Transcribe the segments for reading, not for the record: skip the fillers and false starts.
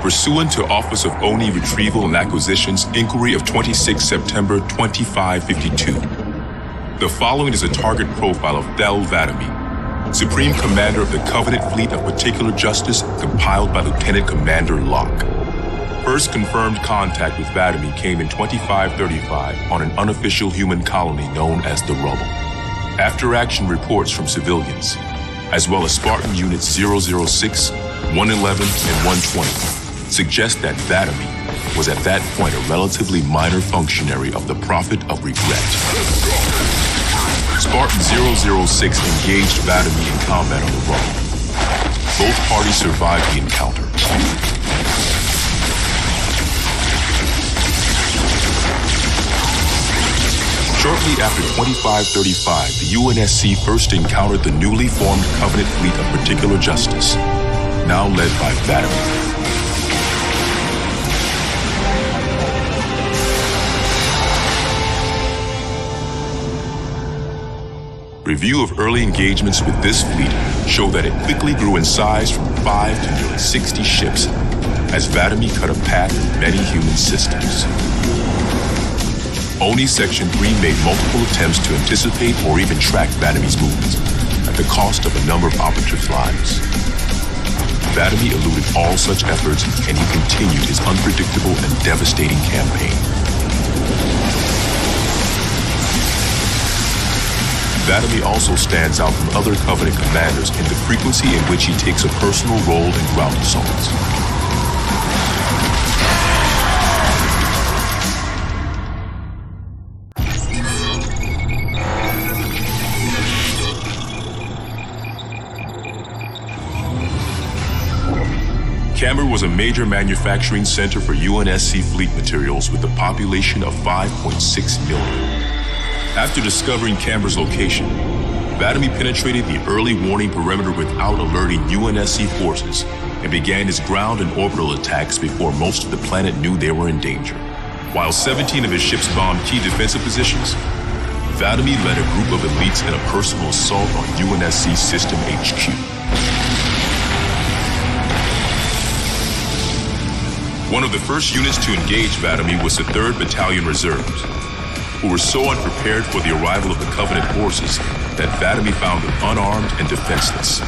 Pursuant to Office of ONI Retrieval and Acquisition's inquiry of 26 September 2552, the following is a target profile of Thel Vadami, Supreme Commander of the Covenant Fleet of Particular Justice, compiled by Lieutenant Commander Locke. First confirmed contact with Vadami came in 2535 on an unofficial human colony known as the Rubble. After-action reports from civilians, as well as Spartan Units 006, 111, and 120, suggest that Vadami was at that point a relatively minor functionary of the Prophet of Regret. Spartan 006 engaged Vadami in combat on the Rubble. Both parties survived the encounter. Shortly after 2535, the UNSC first encountered the newly formed Covenant Fleet of Particular Justice, now led by Vadami. Review of early engagements with this fleet show that it quickly grew in size from 5 to nearly 60 ships as Vadami cut a path through many human systems. ONI Section 3 made multiple attempts to anticipate or even track Vadami's movements at the cost of a number of operatives' lives. Vadami eluded all such efforts, and he continued his unpredictable and devastating campaign. Vadami also stands out from other Covenant commanders in the frequency in which he takes a personal role in ground assaults. Camber was a major manufacturing center for UNSC fleet materials with a population of 5.6 million. After discovering Camber's location, Vadami penetrated the early warning perimeter without alerting UNSC forces and began his ground and orbital attacks before most of the planet knew they were in danger. While 17 of his ships bombed key defensive positions, Vadami led a group of elites in a personal assault on UNSC System HQ. One of the first units to engage Vadami was the 3rd Battalion Reserves, who were so unprepared for the arrival of the Covenant forces that Vadami found them unarmed and defenseless.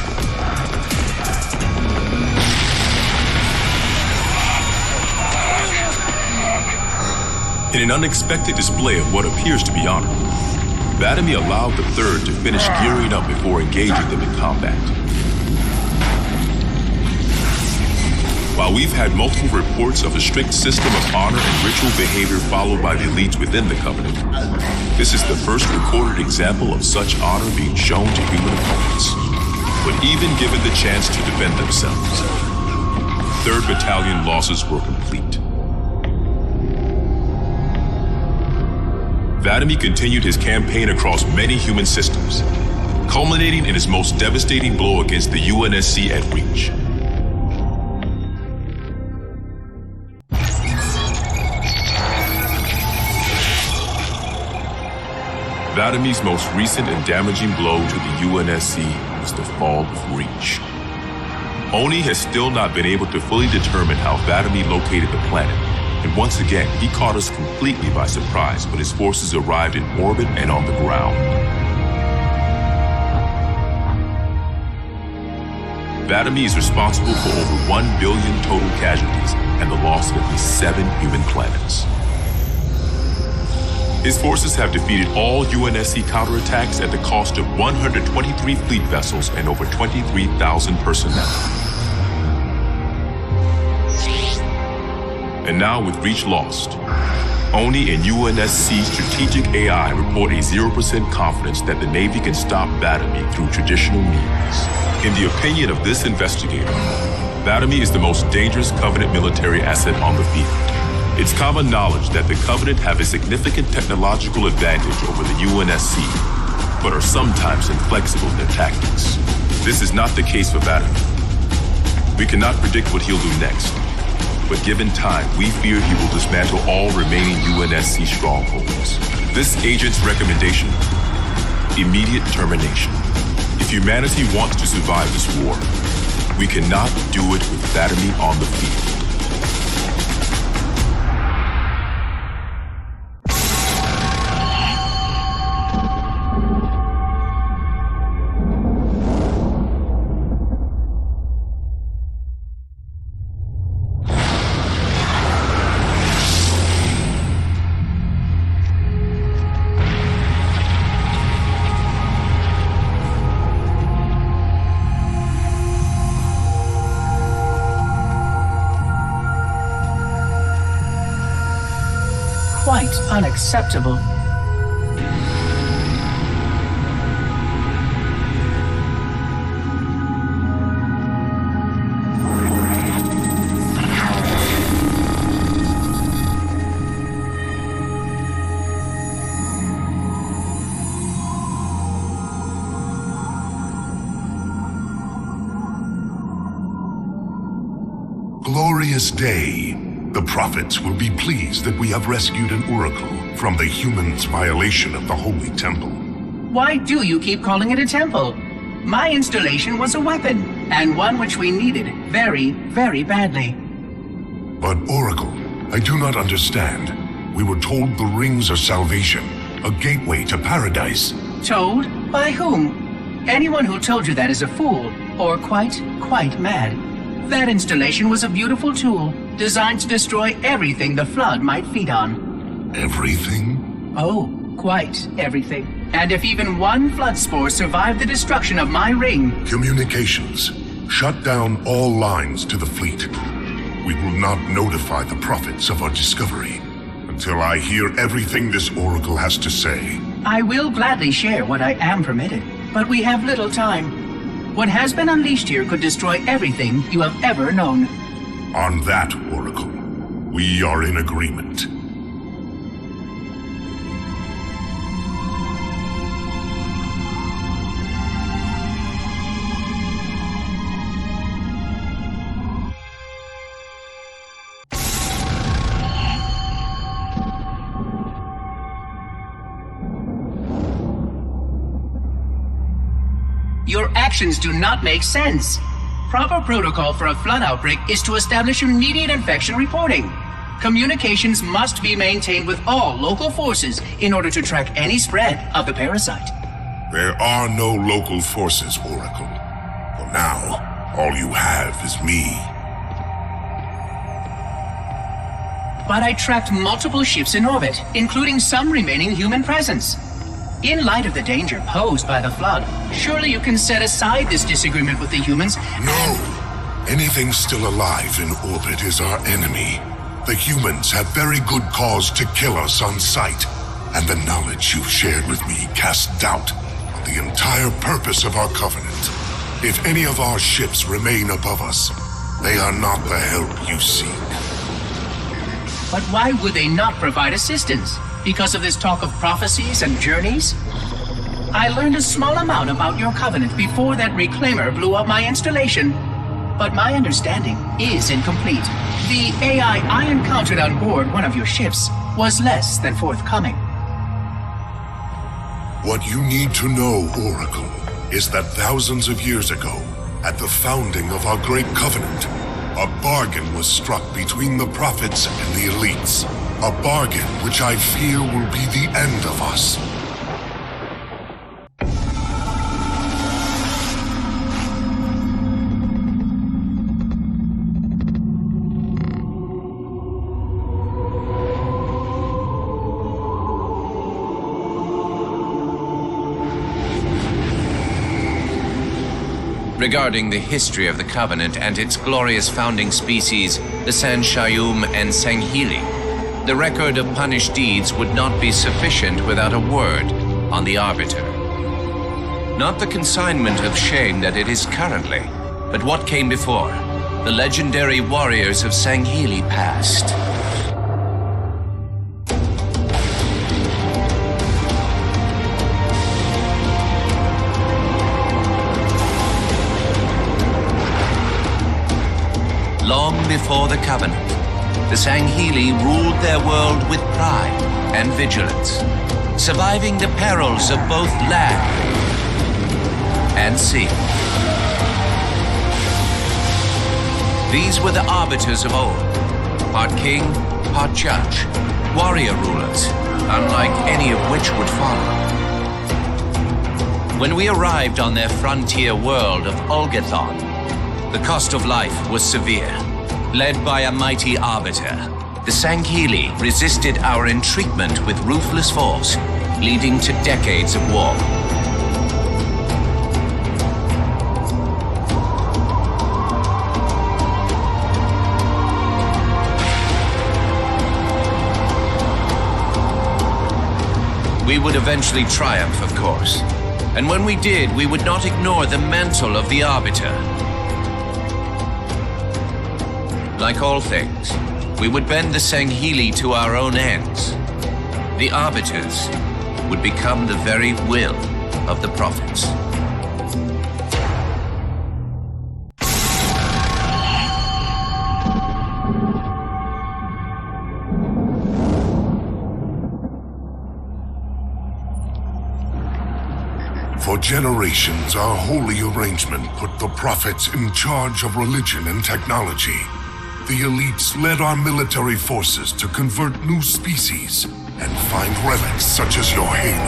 In an unexpected display of what appears to be honor, Vadami allowed the 3rd to finish gearing up before engaging them in combat. While we've had multiple reports of a strict system of honor and ritual behavior followed by the elites within the Covenant, this is the first recorded example of such honor being shown to human opponents. But even given the chance to defend themselves, 3rd Battalion losses were complete. Vadami continued his campaign across many human systems, culminating in his most devastating blow against the UNSC at Reach. Vadami's most recent and damaging blow to the UNSC was the fall of Reach. ONI has still not been able to fully determine how Vadami located the planet, and once again, he caught us completely by surprise when his forces arrived in orbit and on the ground. Vadami is responsible for over 1 billion total casualties and the loss of at least 7 human planets. His forces have defeated all UNSC counterattacks at the cost of 123 fleet vessels and over 23,000 personnel. And now with Reach lost, ONI and UNSC strategic AI report a 0% confidence that the Navy can stop Vadami through traditional means. In the opinion of this investigator, Vadami is the most dangerous Covenant military asset on the field. It's common knowledge that the Covenant have a significant technological advantage over the UNSC, but are sometimes inflexible in their tactics. This is not the case for Vadami. We cannot predict what he'll do next, but given time, we fear he will dismantle all remaining UNSC strongholds. This agent's recommendation: immediate termination. If humanity wants to survive this war, we cannot do it with Vadami on the field. quite unacceptable. Glorious day. The prophets will be pleased that we have rescued an oracle from the humans' violation of the holy temple. Why do you keep calling it a temple? My installation was a weapon, and one which we needed very, very badly. But Oracle, I do not understand. We were told the rings are salvation, a gateway to paradise. Told? By whom? Anyone who told you that is a fool, or quite mad. That installation was a beautiful tool, designed to destroy everything the Flood might feed on. Everything? Oh, quite everything. And if even one Flood spore survived the destruction of my ring... Communications. Shut down all lines to the fleet. We will not notify the prophets of our discovery until I hear everything this oracle has to say. I will gladly share what I am permitted, but we have little time. What has been unleashed here could destroy everything you have ever known. On that, Oracle, we are in agreement. Your actions do not make sense. Proper protocol for a Flood outbreak is to establish immediate infection reporting. Communications must be maintained with all local forces in order to track any spread of the parasite. There are no local forces, Oracle. For now, all you have is me. But I tracked multiple ships in orbit, including some remaining human presence. In light of the danger posed by the Flood, surely you can set aside this disagreement with the humans. No! Anything still alive in orbit is our enemy. The humans have very good cause to kill us on sight, and the knowledge you've shared with me casts doubt on the entire purpose of our covenant. If any of our ships remain above us, they are not the help you seek. But why would they not provide assistance? Because of this talk of prophecies and journeys? I learned a small amount about your covenant before that reclaimer blew up my installation. But my understanding is incomplete. The AI I encountered on board one of your ships was less than forthcoming. What you need to know, Oracle, is that thousands of years ago, at the founding of our great covenant, a bargain was struck between the prophets and the elites. A bargain which I fear will be the end of us. Regarding the history of the Covenant and its glorious founding species, the Sanshayum and Sanghili, the record of punished deeds would not be sufficient without a word on the Arbiter. Not the consignment of shame that it is currently, but what came before, the legendary warriors of Sanghili past. Long before the Covenant, the Sanghili ruled their world with pride and vigilance, surviving the perils of both land and sea. These were the arbiters of old, part king, part judge, warrior rulers, unlike any of which would follow. When we arrived on their frontier world of Olgathon, the cost of life was severe. Led by a mighty arbiter, the Sanghili resisted our entreatment with ruthless force, leading to decades of war. We would eventually triumph, of course. And when we did, we would not ignore the mantle of the Arbiter. Like all things, we would bend the Sangheli to our own ends. The Arbiters would become the very will of the Prophets. For generations, our holy arrangement put the prophets in charge of religion and technology. The elites led our military forces to convert new species and find relics such as your halo.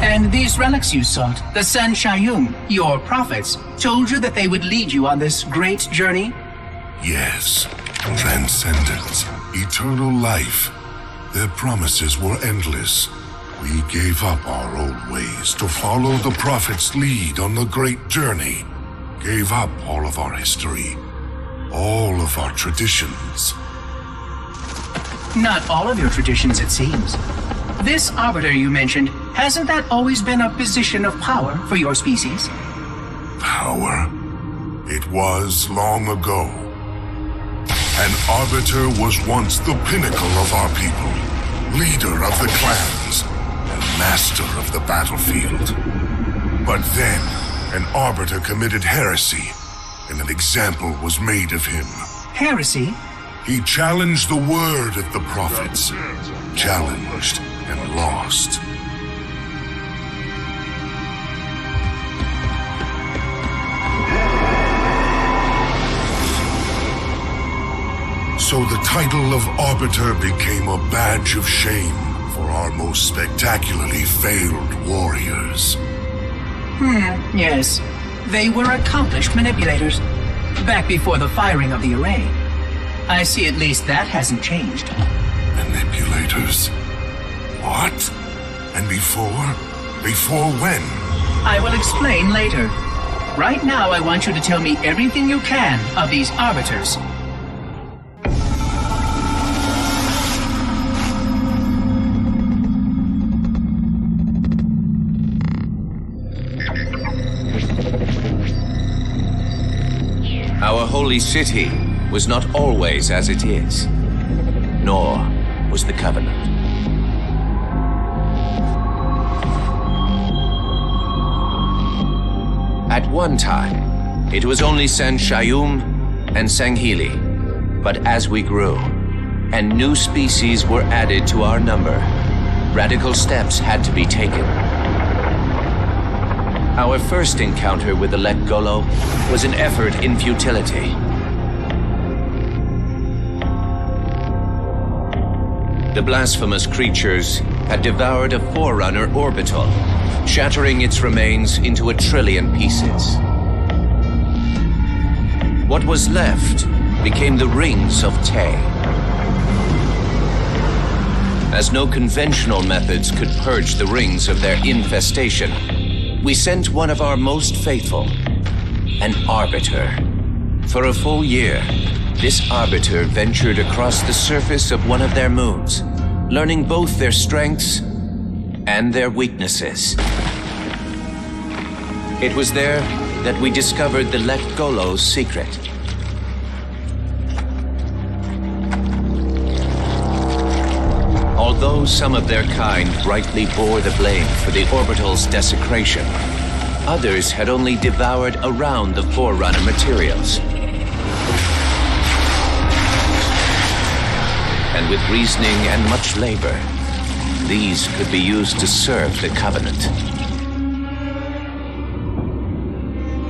And these relics you sought, the San Shayum, your prophets, told you that they would lead you on this great journey? Yes, transcendence, eternal life. Their promises were endless. We gave up our old ways to follow the Prophet's lead on the great journey. Gave up all of our history, all of our traditions. Not all of your traditions, it seems. This Arbiter you mentioned, hasn't that always been a position of power for your species? Power? It was long ago. An Arbiter was once the pinnacle of our people, leader of the clans, and master of the battlefield. But then, an Arbiter committed heresy, and an example was made of him. Heresy? He challenged the word of the prophets, challenged and lost. So the title of Arbiter became a badge of shame for our most spectacularly failed warriors. Yes. They were accomplished manipulators, back before the firing of the array. I see at least that hasn't changed. Manipulators? What? And before? Before when? I will explain later. Right now, I want you to tell me everything you can of these Arbiters. Our holy city was not always as it is, nor was the Covenant. At one time, it was only San Shayum and Sangheli, but as we grew, and new species were added to our number, radical steps had to be taken. Our first encounter with the Lek Golo was an effort in futility. The blasphemous creatures had devoured a Forerunner orbital, shattering its remains into 1 trillion pieces. What was left became the rings of Te. As no conventional methods could purge the rings of their infestation, we sent one of our most faithful, an Arbiter. For a full year, this Arbiter ventured across the surface of one of their moons, learning both their strengths and their weaknesses. It was there that we discovered the Lek Golo's secret. Although some of their kind rightly bore the blame for the orbital's desecration, others had only devoured around the Forerunner materials. And with reasoning and much labor, these could be used to serve the Covenant.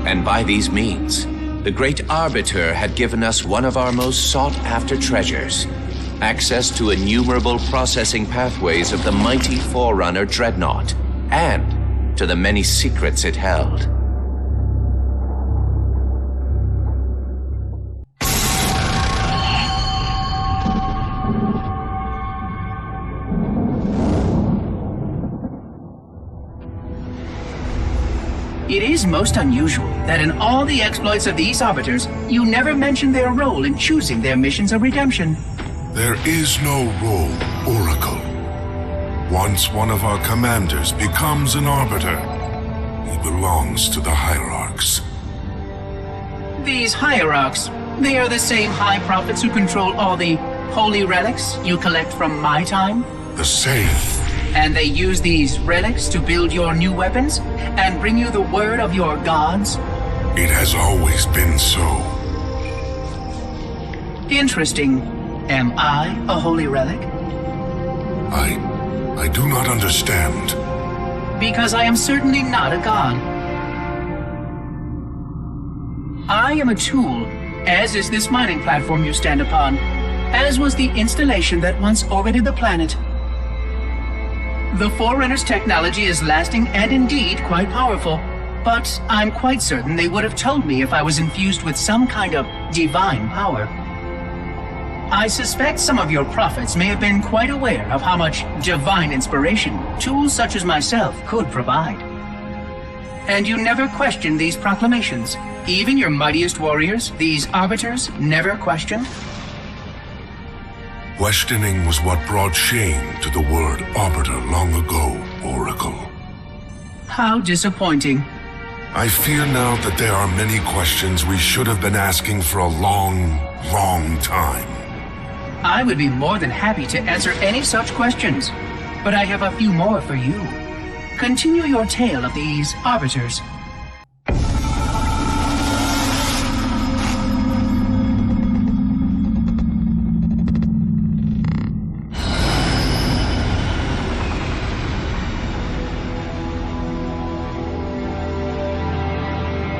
And by these means, the great Arbiter had given us one of our most sought-after treasures, access to innumerable processing pathways of the mighty Forerunner Dreadnought, and to the many secrets it held. It is most unusual that in all the exploits of these Arbiters, you never mentioned their role in choosing their missions of redemption. There is no role, Oracle. Once one of our commanders becomes an Arbiter, he belongs to the Hierarchs. These Hierarchs, they are the same High Prophets who control all the holy relics you collect from my time? The same. And they use these relics to build your new weapons and bring you the word of your gods? It has always been so. Interesting. Am I a holy relic? I do not understand. Because I am certainly not a god. I am a tool, as is this mining platform you stand upon, as was the installation that once orbited the planet. The Forerunner's technology is lasting and indeed quite powerful, but I'm quite certain they would have told me if I was infused with some kind of divine power. I suspect some of your prophets may have been quite aware of how much divine inspiration tools such as myself could provide. And you never questioned these proclamations. Even your mightiest warriors, these Arbiters, never questioned? Questioning was what brought shame to the word Arbiter long ago, Oracle. How disappointing. I fear now that there are many questions we should have been asking for a long, long time. I would be more than happy to answer any such questions, but I have a few more for you. Continue your tale of these Arbiters.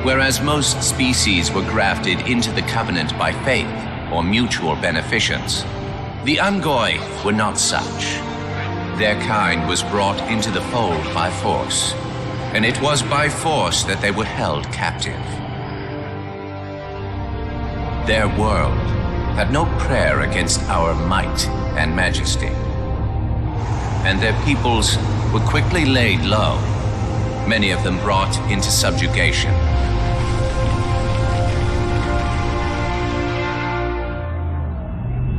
Whereas most species were grafted into the Covenant by faith or mutual beneficence, the Ungoi were not such. Their kind was brought into the fold by force, and it was by force that they were held captive. Their world had no prayer against our might and majesty, and their peoples were quickly laid low, many of them brought into subjugation.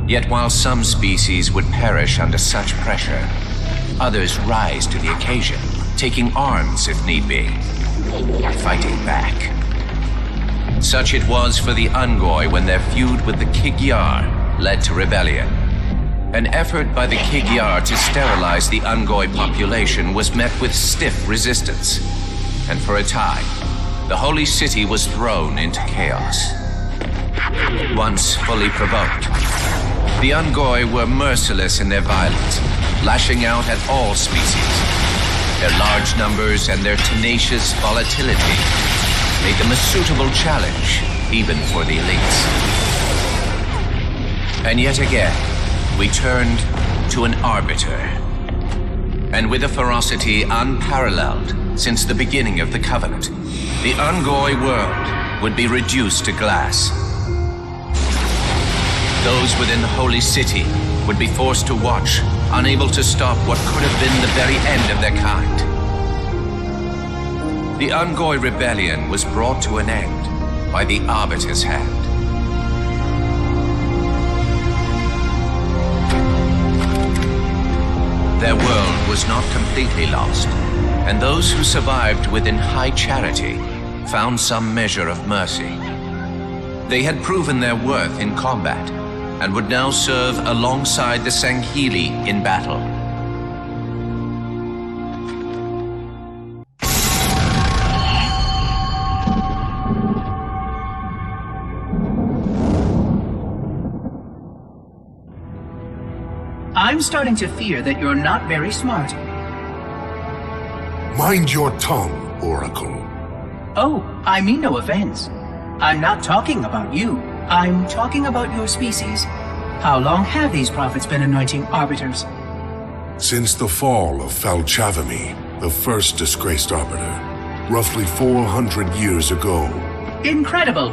Yet while some species would perish under such pressure, others rise to the occasion, taking arms if need be, fighting back. Such it was for the Ungoi when their feud with the Kig-Yar led to rebellion. An effort by the Kig-Yar to sterilize the Ungoi population was met with stiff resistance, and for a time, the holy city was thrown into chaos. Once fully provoked, the Ungoi were merciless in their violence, lashing out at all species. Their large numbers and their tenacious volatility made them a suitable challenge, even for the elites. And yet again, we turned to an Arbiter. And with a ferocity unparalleled since the beginning of the Covenant, the Ungoi world would be reduced to glass. Those within the Holy City would be forced to watch, unable to stop what could have been the very end of their kind. The Ungoi rebellion was brought to an end by the Arbiter's hand. Their world was not completely lost, and those who survived within high charity found some measure of mercy. They had proven their worth in combat, and would now serve alongside the Sanghili in battle. I'm starting to fear that you're not very smart. Mind your tongue, Oracle. Oh, I mean no offense. I'm not talking about you. I'm talking about your species. How long have these prophets been anointing Arbiters? Since the fall of Falchavami, the first disgraced Arbiter, roughly 400 years ago. Incredible!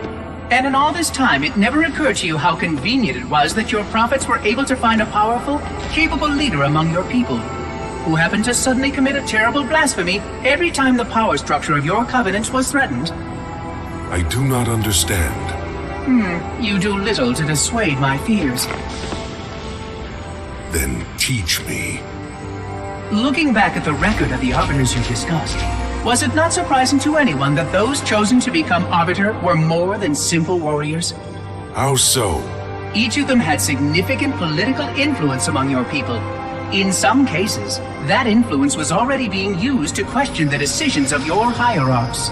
And in all this time, it never occurred to you how convenient it was that your prophets were able to find a powerful, capable leader among your people, who happened to suddenly commit a terrible blasphemy every time the power structure of your covenant was threatened. I do not understand. You do little to dissuade my fears. Then teach me. Looking back at the record of the Arbiters you discussed, was it not surprising to anyone that those chosen to become Arbiter were more than simple warriors? How so? Each of them had significant political influence among your people. In some cases, that influence was already being used to question the decisions of your hierarchs.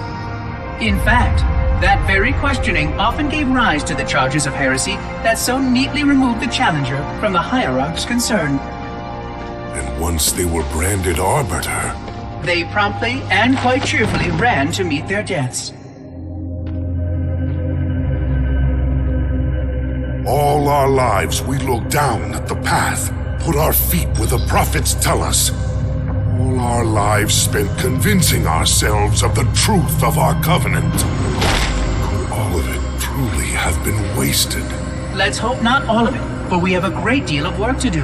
In fact, that very questioning often gave rise to the charges of heresy that so neatly removed the challenger from the hierarchs concerned. And once they were branded Arbiter, they promptly and quite cheerfully ran to meet their deaths. all our lives we look down at the path, put our feet where the prophets tell us. All our lives spent convincing ourselves of the truth of our covenant. Could all of it truly have been wasted? Let's hope not all of it, for we have a great deal of work to do.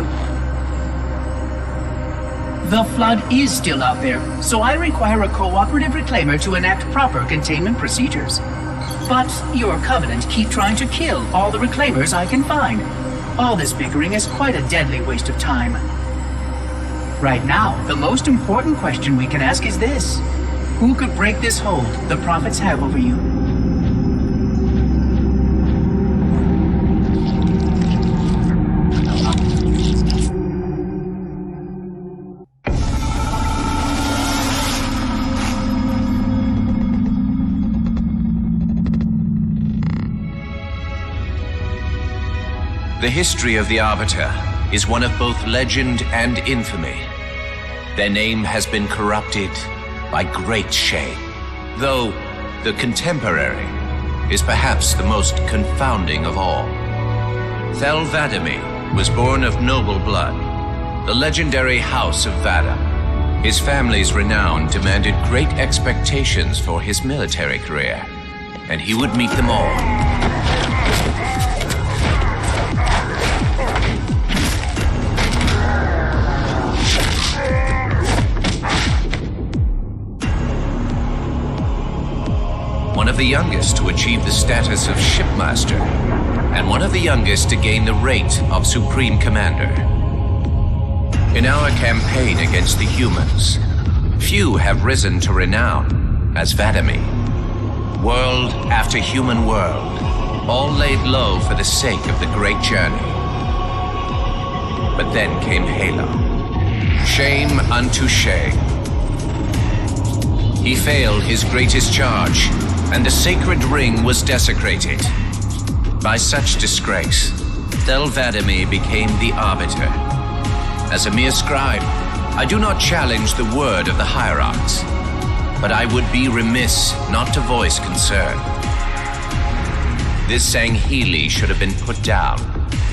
The Flood is still out there, so I require a cooperative reclaimer to enact proper containment procedures. But your Covenant keep trying to kill all the reclaimers I can find. All this bickering is quite a deadly waste of time. Right now, the most important question we can ask is this. Who could break this hold the prophets have over you? The history of the Arbiter is one of both legend and infamy. Their name has been corrupted by great shame, though the contemporary is perhaps the most confounding of all. Thel 'Vadamee was born of noble blood, the legendary House of Vada. His family's renown demanded great expectations for his military career, and he would meet them all. One of the youngest to achieve the status of Shipmaster, and one of the youngest to gain the rate of Supreme Commander. In our campaign against the humans, few have risen to renown as 'Vadamee. World after human world, all laid low for the sake of the great journey. But then came Halo. Shame unto shame. He failed his greatest charge, and the sacred ring was desecrated. By such disgrace, Thel 'Vadamee became the Arbiter. As a mere scribe, I do not challenge the word of the hierarchs, but I would be remiss not to voice concern. This Sanghili should have been put down,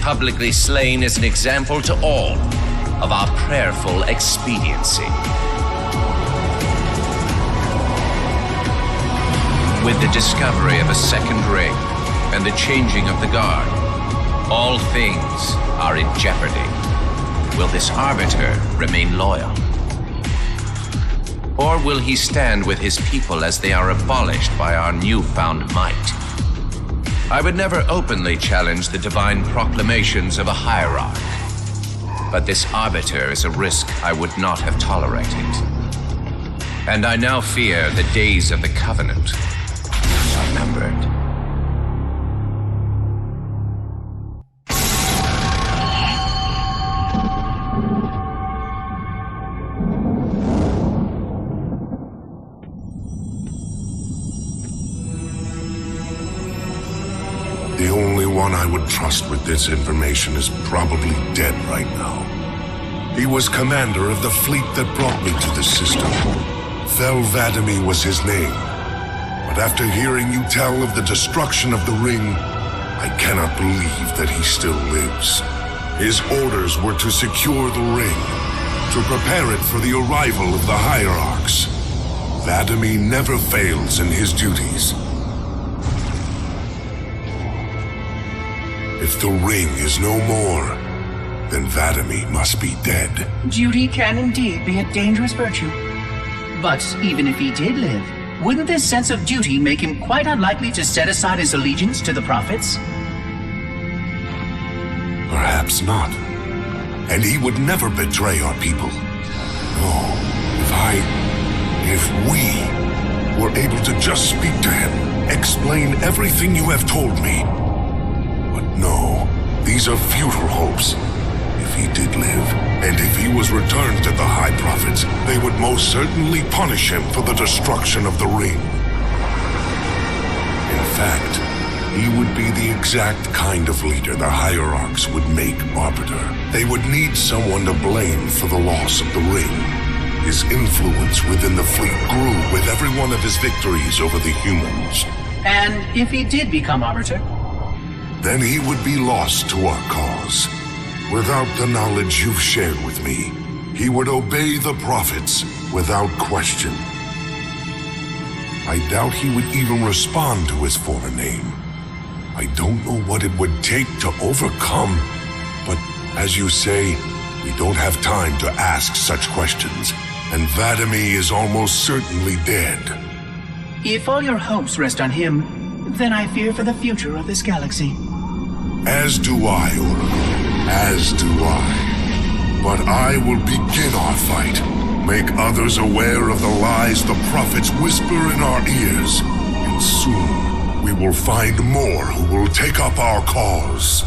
publicly slain as an example to all of our prayerful expediency. With the discovery of a second ring and the changing of the guard, all things are in jeopardy. Will this Arbiter remain loyal? Or will he stand with his people as they are abolished by our newfound might? I would never openly challenge the divine proclamations of a hierarch, but this Arbiter is a risk I would not have tolerated. And I now fear the days of the Covenant are numbered. The only one I would trust with this information is probably dead right now. He was commander of the fleet that brought me to this system. Thel 'Vadamee was his name. But after hearing you tell of the destruction of the ring, I cannot believe that he still lives. His orders were to secure the ring, to prepare it for the arrival of the hierarchs. 'Vadamee never fails in his duties. If the ring is no more, then 'Vadamee must be dead. Duty can indeed be a dangerous virtue. But even if he did live, wouldn't this sense of duty make him quite unlikely to set aside his allegiance to the prophets? Perhaps not. And he would never betray our people. No, if we were able to just speak to him, explain everything you have told me. But no, these are futile hopes. If he did live, and if he was returned to the High Prophets, they would most certainly punish him for the destruction of the ring. In fact, he would be the exact kind of leader the Hierarchs would make arbiter. They would need someone to blame for the loss of the ring. His influence within the fleet grew with every one of his victories over the humans. And if he did become arbiter? Then he would be lost to our cause. Without the knowledge you've shared with me, he would obey the prophets without question. I doubt he would even respond to his former name. I don't know what it would take to overcome, but as you say, we don't have time to ask such questions, and Vadimi is almost certainly dead. If all your hopes rest on him, then I fear for the future of this galaxy. As do I, Oracle. As do I. But I will begin our fight. Make others aware of the lies the prophets whisper in our ears. And soon, we will find more who will take up our cause.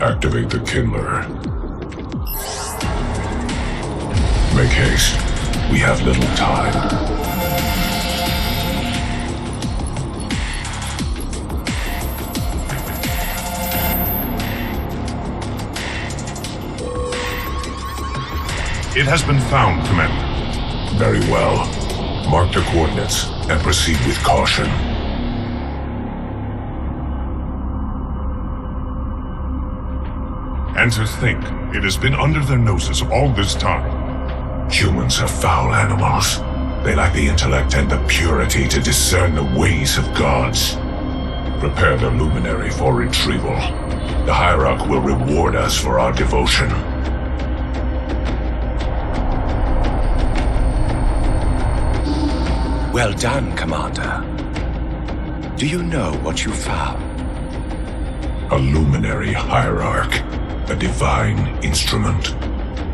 Activate the Kindler. Make haste. We have little time. It has been found, Commander. Very well. Mark the coordinates and proceed with caution. And to think, it has been under their noses all this time. Humans are foul animals. They lack the intellect and the purity to discern the ways of gods. Prepare the luminary for retrieval. The Hierarch will reward us for our devotion. Well done, Commander. Do you know what you found? A luminary Hierarch. A divine instrument.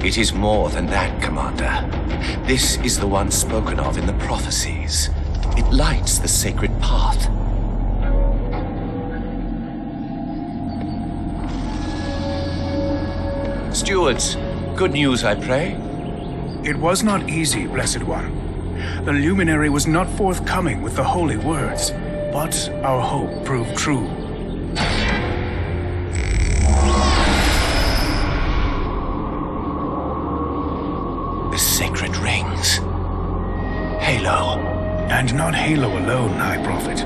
It is more than that, Commander. This is the one spoken of in the prophecies. It lights the sacred path. Stewards, good news, I pray? It was not easy, Blessed One. The luminary was not forthcoming with the holy words, but our hope proved true. The sacred rings. Halo. And not Halo alone, High Prophet.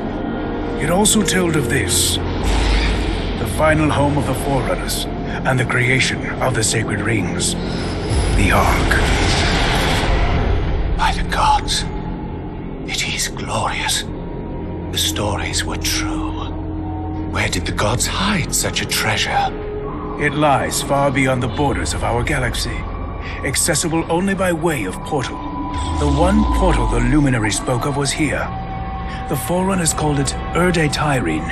It also told of this. The final home of the Forerunners, and the creation of the sacred rings. The Ark. By the gods. It is glorious. The stories were true. Where did the gods hide such a treasure? It lies far beyond the borders of our galaxy, accessible only by way of portal. The one portal the luminary spoke of was here. The Forerunners called it Erde Tyrene.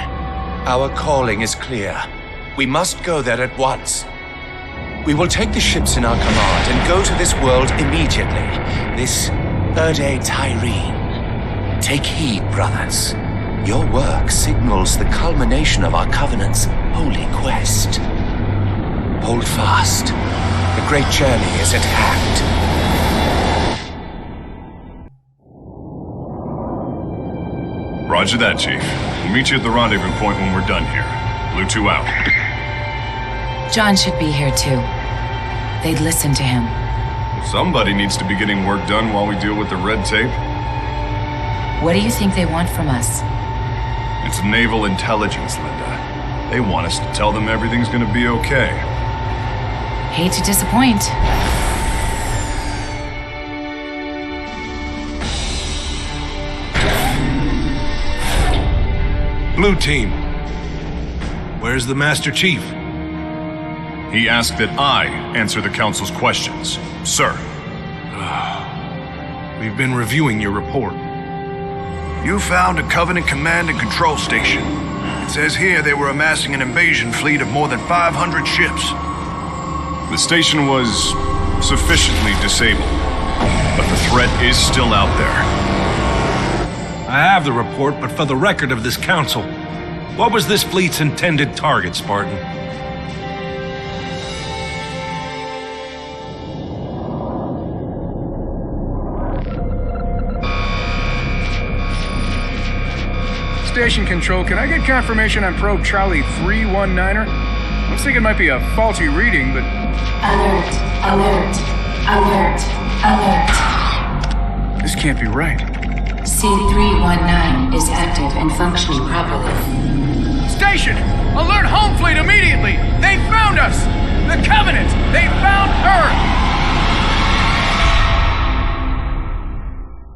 Our calling is clear. We must go there at once. We will take the ships in our command and go to this world immediately. This Erde Tyrene. Take heed, brothers. Your work signals the culmination of our Covenant's holy quest. Hold fast. The great journey is at hand. Roger that, Chief. We'll meet you at the rendezvous point when we're done here. Blue 2 out. John should be here too. They'd listen to him. Somebody needs to be getting work done while we deal with the red tape. What do you think they want from us? It's naval intelligence, Linda. They want us to tell them everything's gonna be okay. Hate to disappoint. Blue Team. Where's the Master Chief? He asked that I answer the Council's questions, sir. We've been reviewing your report. You found a Covenant command and control station. It says here they were amassing an invasion fleet of more than 500 ships. The station was sufficiently disabled, but the threat is still out there. I have the report, but for the record of this council, what was this fleet's intended target, Spartan? Station control, can I get confirmation on probe Charlie 319er? Looks like it might be a faulty reading, but... Alert, alert, alert, alert. This can't be right. C319 is active and functioning properly. Station! Alert home fleet immediately! They found us! The Covenant! They found Earth!